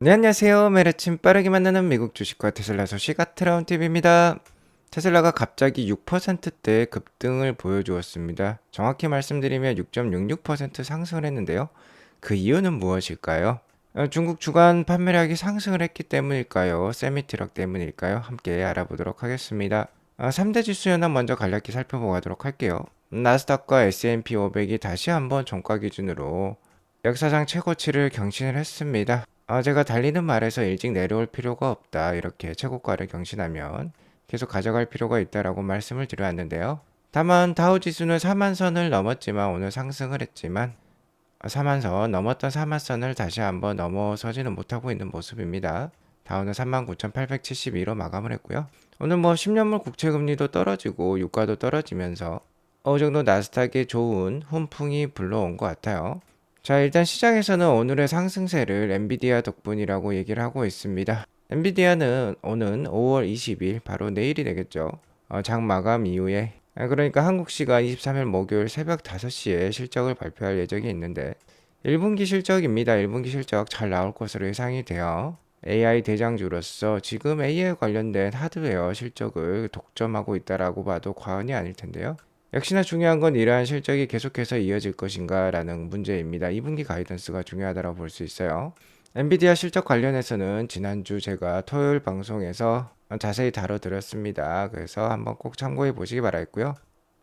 네, 안녕하세요. 매일 아침 빠르게 만나는 미국 주식과 테슬라 소식 아트라운 TV입니다. 테슬라가 갑자기 6%대 급등을 보여주었습니다. 정확히 말씀드리면 6.66% 상승을 했는데요. 그 이유는 무엇일까요? 중국 주간 판매량이 상승을 했기 때문일까요? 세미트럭 때문일까요? 함께 알아보도록 하겠습니다. 3대 지수 현황 먼저 간략히 살펴보도록 할게요. 나스닥과 S&P 500이 다시 한번 종가 기준으로 역사상 최고치를 경신을 했습니다. 제가 달리는 말에서 일찍 내려올 필요가 없다. 이렇게 최고가를 경신하면 계속 가져갈 필요가 있다라고 말씀을 드려왔는데요. 다만 다우지수는 4만선을 넘었지만 오늘 상승을 했지만 4만선 넘었던 4만선을 다시 한번 넘어서지는 못하고 있는 모습입니다. 다우는 39,872로 마감을 했고요. 오늘 10년물 국채금리도 떨어지고 유가도 떨어지면서 어느 정도 나스닥에 좋은 훈풍이 불러온 것 같아요. 자, 일단 시장에서는 오늘의 상승세를 엔비디아 덕분이라고 얘기를 하고 있습니다. 엔비디아는 오는 5월 20일, 바로 내일이 되겠죠. 장 마감 이후에, 그러니까 한국 시간 23일 목요일 새벽 5시에 실적을 발표할 예정이 있는데, 1분기 실적입니다. 1분기 실적 잘 나올 것으로 예상이 돼요. AI 대장주로서 지금 AI 관련된 하드웨어 실적을 독점하고 있다라고 봐도 과언이 아닐 텐데요. 역시나 중요한 건 이러한 실적이 계속해서 이어질 것인가 라는 문제입니다. 2분기 가이던스가 중요하다고 볼 수 있어요. 엔비디아 실적 관련해서는 지난주 제가 토요일 방송에서 자세히 다뤄드렸습니다. 그래서 한번 꼭 참고해 보시기 바라겠고요.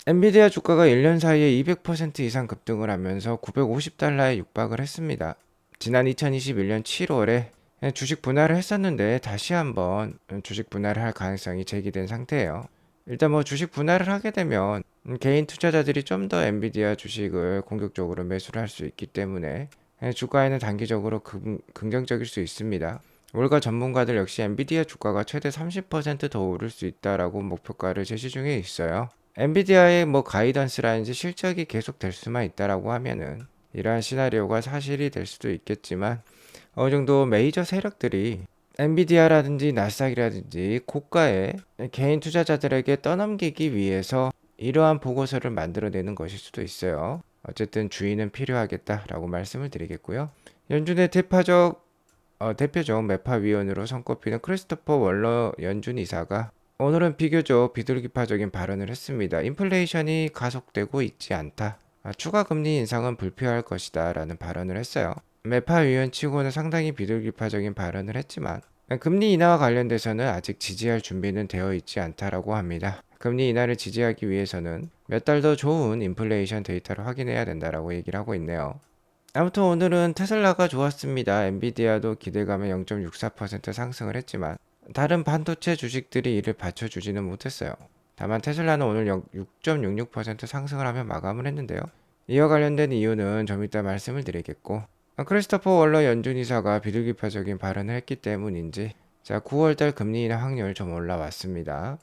엔비디아 주가가 1년 사이에 200% 이상 급등을 하면서 950달러에 육박을 했습니다. 지난 2021년 7월에 주식 분할을 했었는데 다시 한번 주식 분할을 할 가능성이 제기된 상태예요. 일단 주식 분할을 하게 되면 개인 투자자들이 좀 더 엔비디아 주식을 공격적으로 매수를 할 수 있기 때문에 주가에는 단기적으로 긍정적일 수 있습니다. 올가 전문가들 역시 엔비디아 주가가 최대 30%더 오를 수 있다라고 목표가를 제시 중에 있어요. 엔비디아의 가이던스라든지 실적이 계속 될 수만 있다라고 하면은 이러한 시나리오가 사실이 될 수도 있겠지만 어느 정도 메이저 세력들이 엔비디아라든지 나스닥이라든지 고가의 개인 투자자들에게 떠넘기기 위해서 이러한 보고서를 만들어내는 것일 수도 있어요. 어쨌든 주의는 필요하겠다라고 말씀을 드리겠고요. 연준의 대표적 매파위원으로 손꼽히는 크리스토퍼 월러 연준 이사가 오늘은 비교적 비둘기파적인 발언을 했습니다. 인플레이션이 가속되고 있지 않다. 추가 금리 인상은 불필요할 것이다 라는 발언을 했어요. 매파 위원치고는 상당히 비둘기파적인 발언을 했지만 금리 인하와 관련돼서는 아직 지지할 준비는 되어 있지 않다라고 합니다. 금리 인하를 지지하기 위해서는 몇 달 더 좋은 인플레이션 데이터를 확인해야 된다라고 얘기를 하고 있네요. 아무튼 오늘은 테슬라가 좋았습니다. 엔비디아도 기대감에 0.64% 상승을 했지만 다른 반도체 주식들이 이를 받쳐주지는 못했어요. 다만 테슬라는 오늘 6.66% 상승을 하며 마감을 했는데요. 이와 관련된 이유는 좀 이따 말씀을 드리겠고, 크리스토퍼 월러 연준 이사가 비둘기파적인 발언을 했기 때문인지 9월달 금리 인하 확률 좀 올라왔습니다.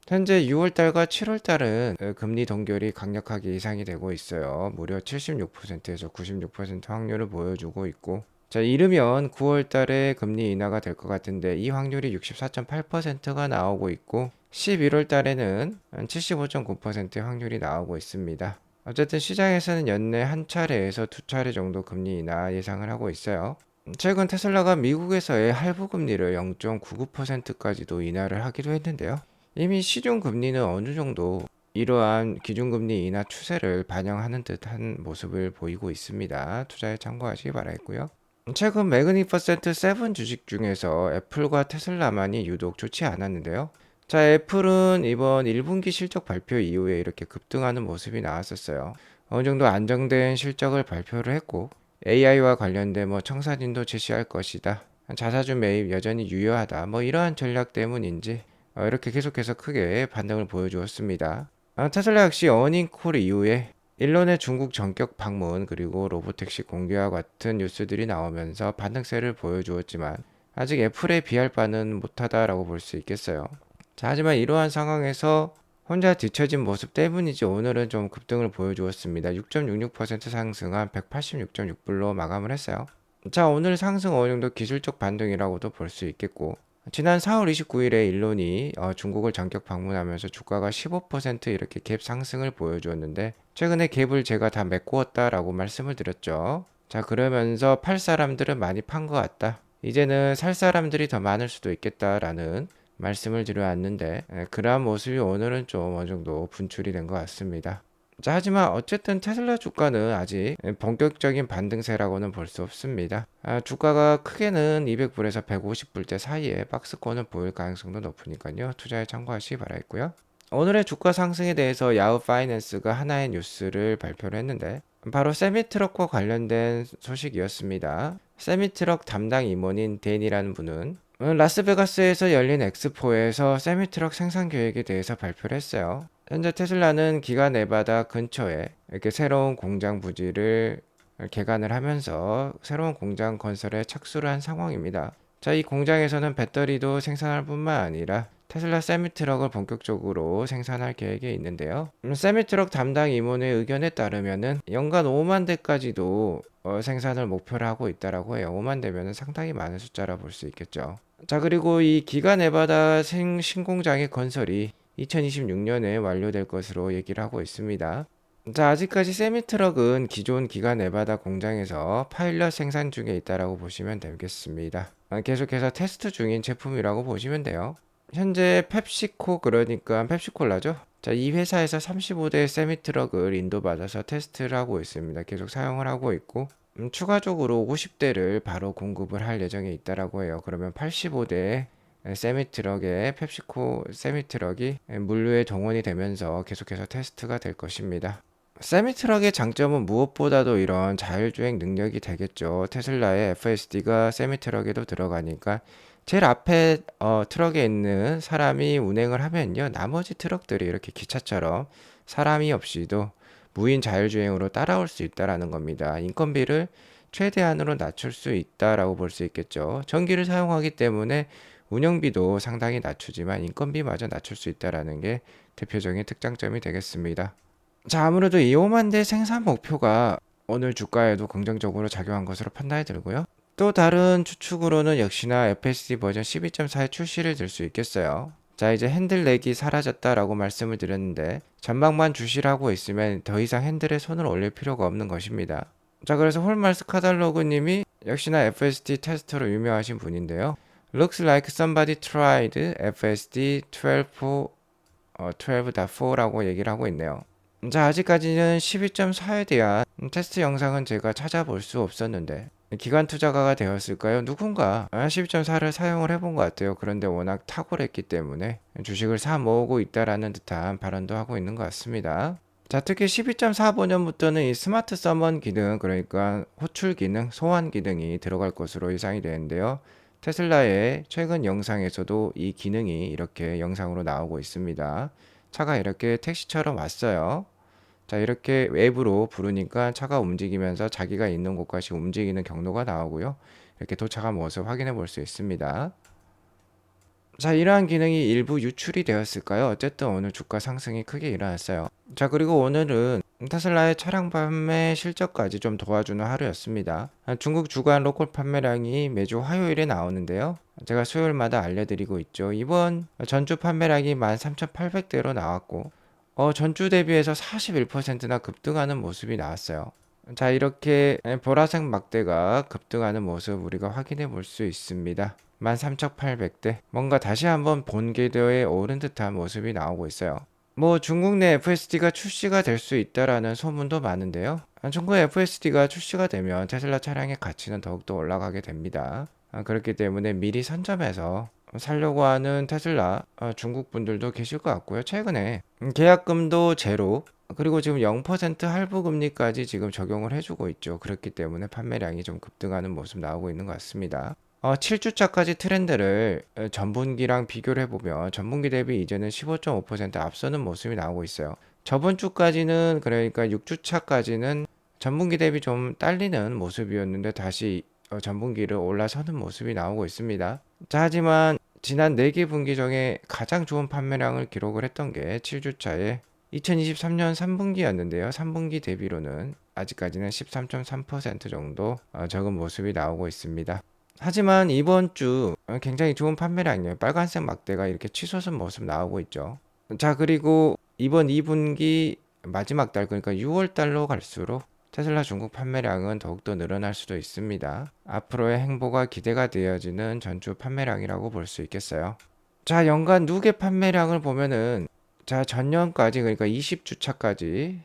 현재 6월달과 7월달은 금리 동결이 강력하게 예상이 되고 있어요. 무려 76%에서 96% 확률을 보여주고 있고, 이르면 9월달에 금리 인하가 될 것 같은데 이 확률이 64.8%가 나오고 있고 11월달에는 75.9%의 확률이 나오고 있습니다. 어쨌든 시장에서는 연내 한 차례에서 두 차례 정도 금리 인하 예상을 하고 있어요. 최근 테슬라가 미국에서의 할부 금리를 0.99%까지도 인하를 하기로 했는데요. 이미 시중 금리는 어느 정도 이러한 기준금리 인하 추세를 반영하는 듯한 모습을 보이고 있습니다. 투자에 참고하시기 바라겠고요. 최근 매그니퍼센트 7 주식 중에서 애플과 테슬라만이 유독 좋지 않았는데요. 애플은 이번 1분기 실적 발표 이후에 이렇게 급등하는 모습이 나왔었어요. 어느 정도 안정된 실적을 발표를 했고 AI와 관련된 청사진도 제시할 것이다. 자사주 매입 여전히 유효하다. 이러한 전략 때문인지 이렇게 계속해서 크게 반등을 보여주었습니다. 테슬라 역시 어닝콜 이후에 일론의 중국 전격 방문 그리고 로보택시 공개와 같은 뉴스들이 나오면서 반등세를 보여주었지만 아직 애플에 비할 바는 못하다라고 볼 수 있겠어요. 하지만 이러한 상황에서 혼자 뒤처진 모습 때문이지 오늘은 좀 급등을 보여주었습니다. 6.66% 상승한 186.6불로 마감을 했어요. 오늘 상승 어느 정도 기술적 반등이라고도 볼 수 있겠고 지난 4월 29일에 일론이 중국을 전격 방문하면서 주가가 15% 이렇게 갭 상승을 보여주었는데 최근에 갭을 제가 다 메꾸었다라고 말씀을 드렸죠. 그러면서 팔 사람들은 많이 판 것 같다. 이제는 살 사람들이 더 많을 수도 있겠다라는 말씀을 드려왔는데 그러한 모습이 오늘은 좀 어느 정도 분출이 된 것 같습니다. 자, 하지만 어쨌든 테슬라 주가는 아직 본격적인 반등세라고는 볼 수 없습니다. 주가가 크게는 200불에서 150불대 사이에 박스권을 보일 가능성도 높으니까요. 투자에 참고하시기 바라겠고요. 오늘의 주가 상승에 대해서 야후 파이낸스가 하나의 뉴스를 발표를 했는데 바로 세미트럭과 관련된 소식이었습니다. 세미트럭 담당 임원인 댄이라는 분은 라스베가스에서 열린 엑스포에서 세미트럭 생산 계획에 대해서 발표를 했어요. 현재 테슬라는 기가 네바다 근처에 이렇게 새로운 공장 부지를 개관을 하면서 새로운 공장 건설에 착수를 한 상황입니다. 자, 이 공장에서는 배터리도 생산할 뿐만 아니라 테슬라 세미트럭을 본격적으로 생산할 계획에 있는데요. 세미트럭 담당 임원의 의견에 따르면은 연간 5만 대까지도 생산을 목표로 하고 있다라고 해요. 5만 대면은 상당히 많은 숫자라 볼 수 있겠죠. 자, 그리고 이 기가 네바다 신공장의 건설이 2026년에 완료될 것으로 얘기를 하고 있습니다. 자, 아직까지 세미트럭은 기존 기가 네바다 공장에서 파일럿 생산 중에 있다라고 보시면 되겠습니다. 계속해서 테스트 중인 제품이라고 보시면 돼요. 현재 펩시코, 그러니까 펩시콜라죠. 자, 이 회사에서 35대 세미트럭을 인도받아서 테스트를 하고 있습니다. 계속 사용을 하고 있고 추가적으로 50대를 바로 공급을 할 예정에 있다라고 해요. 그러면 85대 세미트럭에 펩시코 세미트럭이 물류에 동원이 되면서 계속해서 테스트가 될 것입니다. 세미트럭의 장점은 무엇보다도 이런 자율주행 능력이 되겠죠. 테슬라의 FSD가 세미트럭에도 들어가니까 제일 앞에 트럭에 있는 사람이 운행을 하면요, 나머지 트럭들이 이렇게 기차처럼 사람이 없이도 무인 자율주행으로 따라올 수 있다라는 겁니다. 인건비를 최대한으로 낮출 수 있다라고 볼 수 있겠죠. 전기를 사용하기 때문에 운영비도 상당히 낮추지만 인건비마저 낮출 수 있다라는 게 대표적인 특장점이 되겠습니다. 자, 아무래도 이 5만 대 생산 목표가 오늘 주가에도 긍정적으로 작용한 것으로 판단이 들고요. 또 다른 추측으로는 역시나 FSD 버전 12.4의 출시를 들 수 있겠어요. 자, 이제 핸들 렉이 사라졌다라고 말씀을 드렸는데 전방만 주시를 하고 있으면 더 이상 핸들에 손을 올릴 필요가 없는 것입니다. 자, 그래서 홀말스 카달로그 님이 역시나 FSD 테스터로 유명하신 분인데요. Looks like somebody tried FSD 12.4라고 얘기를 하고 있네요. 자, 아직까지는 12.4에 대한 테스트 영상은 제가 찾아볼 수 없었는데 기관 투자가가 되었을까요? 누군가 12.4를 사용을 해본 것 같아요. 그런데 워낙 탁월했기 때문에 주식을 사 모으고 있다라는 듯한 발언도 하고 있는 것 같습니다. 자, 특히 12.4 버전부터는 이 스마트 서먼 기능, 그러니까 호출 기능, 소환 기능이 들어갈 것으로 예상이 되는데요. 테슬라의 최근 영상에서도 이 기능이 이렇게 영상으로 나오고 있습니다. 차가 이렇게 택시처럼 왔어요. 자, 이렇게 웹으로 부르니까 차가 움직이면서 자기가 있는 곳까지 움직이는 경로가 나오고요. 이렇게 도착한 모습 확인해 볼 수 있습니다. 자, 이러한 기능이 일부 유출이 되었을까요? 어쨌든 오늘 주가 상승이 크게 일어났어요. 자, 그리고 오늘은 테슬라의 차량 판매 실적까지 좀 도와주는 하루였습니다. 중국 주간 로컬 판매량이 매주 화요일에 나오는데요. 제가 수요일마다 알려드리고 있죠. 이번 전주 판매량이 13,800대로 나왔고 전주 대비해서 41%나 급등하는 모습이 나왔어요. 자, 이렇게 보라색 막대가 급등하는 모습 우리가 확인해 볼 수 있습니다. 13,800대. 뭔가 다시 한번 본 궤도에 오른 듯한 모습이 나오고 있어요. 뭐 중국 내 FSD가 출시가 될 수 있다라는 소문도 많은데요. 중국 FSD가 출시가 되면 테슬라 차량의 가치는 더욱더 올라가게 됩니다. 그렇기 때문에 미리 선점해서 살려고 하는 테슬라 중국 분들도 계실 것 같고요. 최근에 계약금도 제로, 그리고 지금 0% 할부 금리까지 지금 적용을 해주고 있죠. 그렇기 때문에 판매량이 좀 급등하는 모습 나오고 있는 것 같습니다. 7주차까지 트렌드를 전분기랑 비교를 해보면 전분기 대비 이제는 15.5% 앞서는 모습이 나오고 있어요. 저번 주까지는, 그러니까 6주차까지는 전분기 대비 좀 딸리는 모습이었는데 다시 전분기를 올라서는 모습이 나오고 있습니다. 자, 하지만 지난 4개 분기 중에 가장 좋은 판매량을 기록을 했던 게 7주차에 2023년 3분기였는데요. 3분기 대비로는 아직까지는 13.3% 정도 적은 모습이 나오고 있습니다. 하지만 이번 주 굉장히 좋은 판매량이에요. 빨간색 막대가 이렇게 치솟은 모습 나오고 있죠. 자, 그리고 이번 2분기 마지막 달, 그러니까 6월 달로 갈수록 테슬라 중국 판매량은 더욱더 늘어날 수도 있습니다. 앞으로의 행보가 기대가 되어지는 전주 판매량이라고 볼 수 있겠어요. 자, 연간 누계 판매량을 보면은 자, 전년까지 그러니까 20주차까지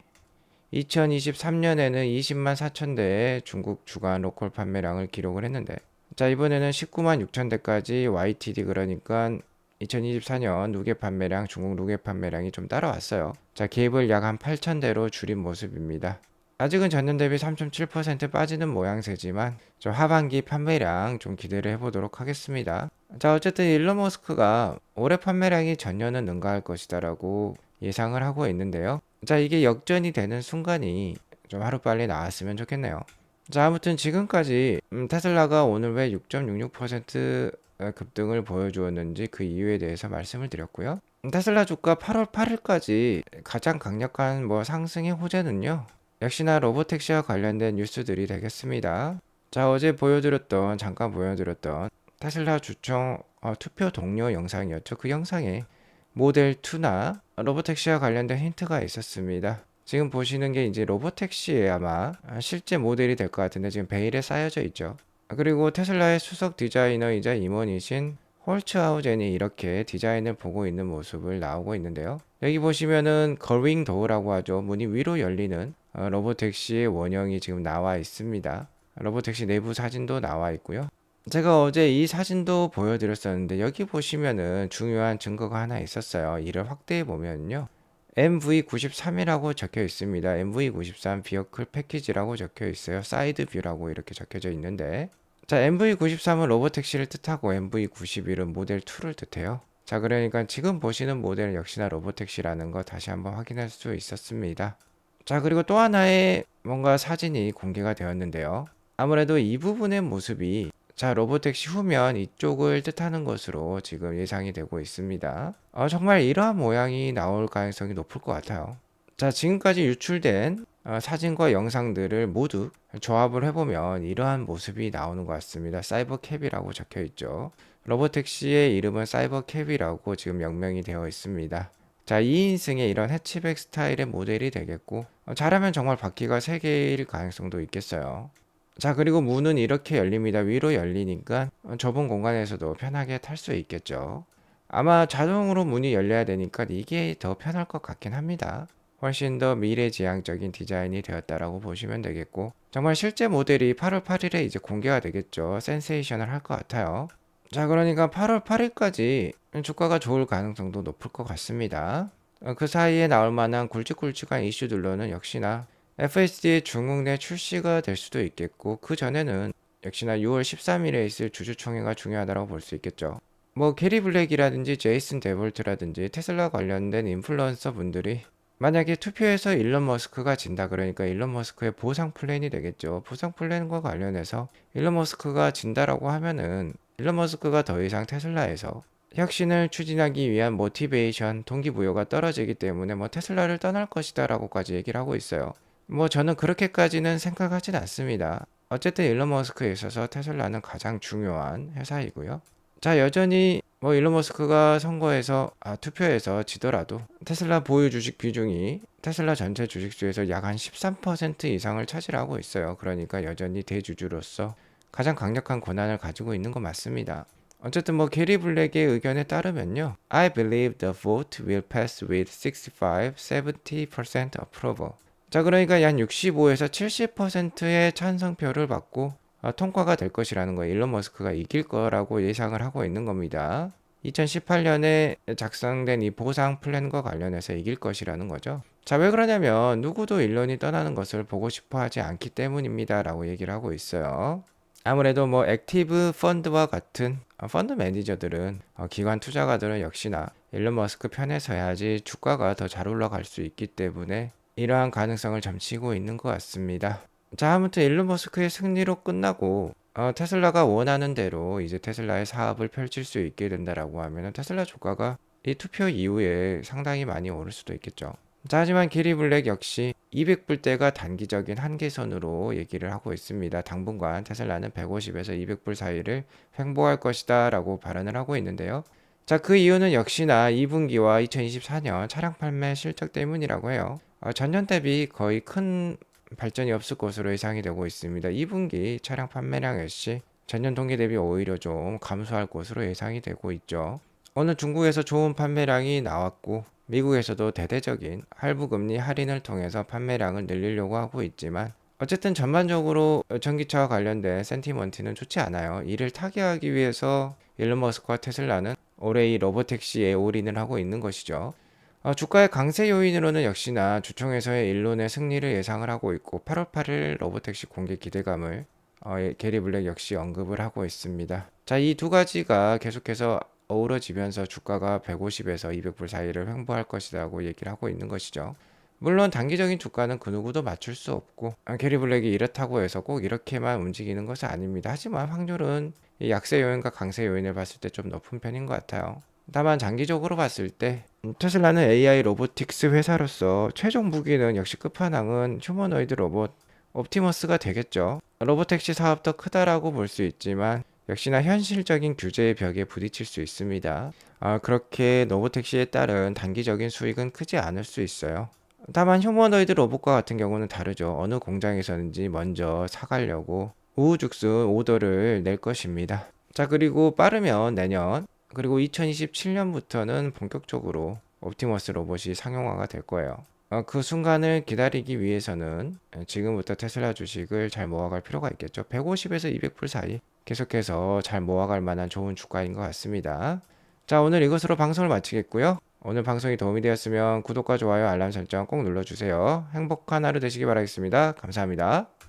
2023년에는 20만 4천 대의 중국 주간 로컬 판매량을 기록을 했는데 자, 이번에는 19만 6천 대까지 YTD 그러니까 2024년 누계 판매량, 중국 누계 판매량이 좀 따라왔어요. 자, 갭을 약 한 8천 대로 줄인 모습입니다. 아직은 전년 대비 3.7% 빠지는 모양새지만 좀 하반기 판매량 좀 기대를 해보도록 하겠습니다. 자, 어쨌든 일론 머스크가 올해 판매량이 전년은 능가할 것이다라고 예상을 하고 있는데요. 자, 이게 역전이 되는 순간이 좀 하루빨리 나왔으면 좋겠네요. 자, 아무튼 지금까지 테슬라가 오늘 왜 6.66% 급등을 보여주었는지 그 이유에 대해서 말씀을 드렸고요. 테슬라 주가 8월 8일까지 가장 강력한 상승의 호재는요. 역시나 로보택시와 관련된 뉴스들이 되겠습니다. 자, 어제 잠깐 보여드렸던 테슬라 주총 투표 동료 영상이었죠. 그 영상에 모델 2나 로보택시와 관련된 힌트가 있었습니다. 지금 보시는 게 이제 로보택시의 아마 실제 모델이 될 것 같은데 지금 베일에 쌓여져 있죠. 그리고 테슬라의 수석 디자이너이자 임원이신 홀츠하우젠이 이렇게 디자인을 보고 있는 모습을 나오고 있는데요. 여기 보시면은 걸윙 도어라고 하죠. 문이 위로 열리는 로보택시의 원형이 지금 나와 있습니다. 로보택시 내부 사진도 나와 있고요. 제가 어제 이 사진도 보여드렸었는데 여기 보시면은 중요한 증거가 하나 있었어요. 이를 확대해 보면요. MV93이라고 적혀 있습니다. MV93 비어클 패키지라고 적혀 있어요. 사이드 뷰라고 이렇게 적혀져 있는데 자, MV93은 로보택시를 뜻하고 MV91은 모델 2를 뜻해요. 자, 그러니까 지금 보시는 모델은 역시나 로보택시라는 거 다시 한번 확인할 수 있었습니다. 자, 그리고 또 하나의 뭔가 사진이 공개가 되었는데요. 아무래도 이 부분의 모습이 자, 로보택시 후면 이쪽을 뜻하는 것으로 지금 예상이 되고 있습니다. 정말 이러한 모양이 나올 가능성이 높을 것 같아요. 자, 지금까지 유출된 사진과 영상들을 모두 조합을 해보면 이러한 모습이 나오는 것 같습니다. 사이버캡이라고 적혀 있죠. 로보택시의 이름은 사이버캡이라고 지금 명명이 되어 있습니다. 자, 2인승의 이런 해치백 스타일의 모델이 되겠고 잘하면 정말 바퀴가 3개일 가능성도 있겠어요. 자, 그리고 문은 이렇게 열립니다. 위로 열리니까 좁은 공간에서도 편하게 탈 수 있겠죠. 아마 자동으로 문이 열려야 되니까 이게 더 편할 것 같긴 합니다. 훨씬 더 미래지향적인 디자인이 되었다라고 보시면 되겠고 정말 실제 모델이 8월 8일에 이제 공개가 되겠죠. 센세이션을 할 것 같아요. 자, 그러니까 8월 8일까지 주가가 좋을 가능성도 높을 것 같습니다. 그 사이에 나올 만한 굵직굵직한 이슈들로는 역시나 FSD의 중국 내 출시가 될 수도 있겠고 그 전에는 역시나 6월 13일에 있을 주주총회가 중요하다고 볼 수 있겠죠. 게리 블랙이라든지 제이슨 데볼트라든지 테슬라 관련된 인플루언서 분들이 만약에 투표에서 일론 머스크가 진다 그러니까 일론 머스크의 보상 플랜이 되겠죠. 보상 플랜과 관련해서 일론 머스크가 진다라고 하면은 일론 머스크가 더 이상 테슬라에서 혁신을 추진하기 위한 모티베이션, 동기부여가 떨어지기 때문에 테슬라를 떠날 것이다 라고까지 얘기를 하고 있어요. 저는 그렇게까지는 생각하진 않습니다. 어쨌든 일론 머스크에 있어서 테슬라는 가장 중요한 회사이고요. 자, 여전히 일론 머스크가 투표에서 지더라도 테슬라 보유 주식 비중이 테슬라 전체 주식수에서 약 한 13% 이상을 차지하고 있어요. 그러니까 여전히 대주주로서 가장 강력한 권한을 가지고 있는 거 맞습니다. 어쨌든 게리 블랙의 의견에 따르면요. I believe the vote will pass with 65, 70% approval. 자, 그러니까 약 65에서 70%의 찬성표를 받고 통과가 될 것이라는 거예요. 일론 머스크가 이길 거라고 예상을 하고 있는 겁니다. 2018년에 작성된 이 보상 플랜과 관련해서 이길 것이라는 거죠. 자, 왜 그러냐면 누구도 일론이 떠나는 것을 보고 싶어 하지 않기 때문입니다 라고 얘기를 하고 있어요. 아무래도 액티브 펀드와 같은 펀드 매니저들은 기관 투자가들은 역시나 일론 머스크 편에 서야지 주가가 더 잘 올라갈 수 있기 때문에 이러한 가능성을 점치고 있는 것 같습니다. 자, 아무튼 일론 머스크의 승리로 끝나고 테슬라가 원하는 대로 이제 테슬라의 사업을 펼칠 수 있게 된다라고 하면 테슬라 주가가 이 투표 이후에 상당히 많이 오를 수도 있겠죠. 자, 하지만 게리 블랙 역시 200불대가 단기적인 한계선으로 얘기를 하고 있습니다. 당분간 테슬라는 150에서 200불 사이를 횡보할 것이다 라고 발언을 하고 있는데요. 자, 그 이유는 역시나 2분기와 2024년 차량 판매 실적 때문이라고 해요. 전년 대비 거의 큰 발전이 없을 것으로 예상이 되고 있습니다. 2분기 차량 판매량 역시 전년 동기 대비 오히려 좀 감소할 것으로 예상이 되고 있죠. 오늘 중국에서 좋은 판매량이 나왔고 미국에서도 대대적인 할부금리 할인을 통해서 판매량을 늘리려고 하고 있지만 어쨌든 전반적으로 전기차와 관련된 센티먼트는 좋지 않아요. 이를 타개하기 위해서 일론 머스크와 테슬라는 올해 이 로보택시에 올인을 하고 있는 것이죠. 주가의 강세 요인으로는 역시나 주총에서의 일론의 승리를 예상을 하고 있고 8월 8일 로보택시 공개 기대감을 게리 블랙 역시 언급을 하고 있습니다. 자, 이 두 가지가 계속해서 어우러지면서 주가가 150에서 200불 사이를 횡보할 것이라고 얘기를 하고 있는 것이죠. 물론 단기적인 주가는 그 누구도 맞출 수 없고 게리 블랙이 이렇다고 해서 꼭 이렇게만 움직이는 것은 아닙니다. 하지만 확률은 이 약세 요인과 강세 요인을 봤을 때 좀 높은 편인 것 같아요. 다만 장기적으로 봤을 때 테슬라는 AI 로보틱스 회사로서 최종 무기는 역시 끝판왕은 휴머노이드 로봇 옵티머스가 되겠죠. 로보택시 사업도 크다라고 볼 수 있지만 역시나 현실적인 규제의 벽에 부딪힐 수 있습니다. 그렇게 로보택시에 따른 단기적인 수익은 크지 않을 수 있어요. 다만 휴머노이드 로봇과 같은 경우는 다르죠. 어느 공장에서는지 먼저 사가려고 우후죽순 오더를 낼 것입니다. 자, 그리고 빠르면 내년 그리고 2027년부터는 본격적으로 옵티머스 로봇이 상용화가 될 거예요. 그 순간을 기다리기 위해서는 지금부터 테슬라 주식을 잘 모아갈 필요가 있겠죠. 150에서 200불 사이 계속해서 잘 모아갈 만한 좋은 주가인 것 같습니다. 자, 오늘 이것으로 방송을 마치겠고요. 오늘 방송이 도움이 되었으면 구독과 좋아요, 알람 설정 꼭 눌러주세요. 행복한 하루 되시기 바라겠습니다. 감사합니다.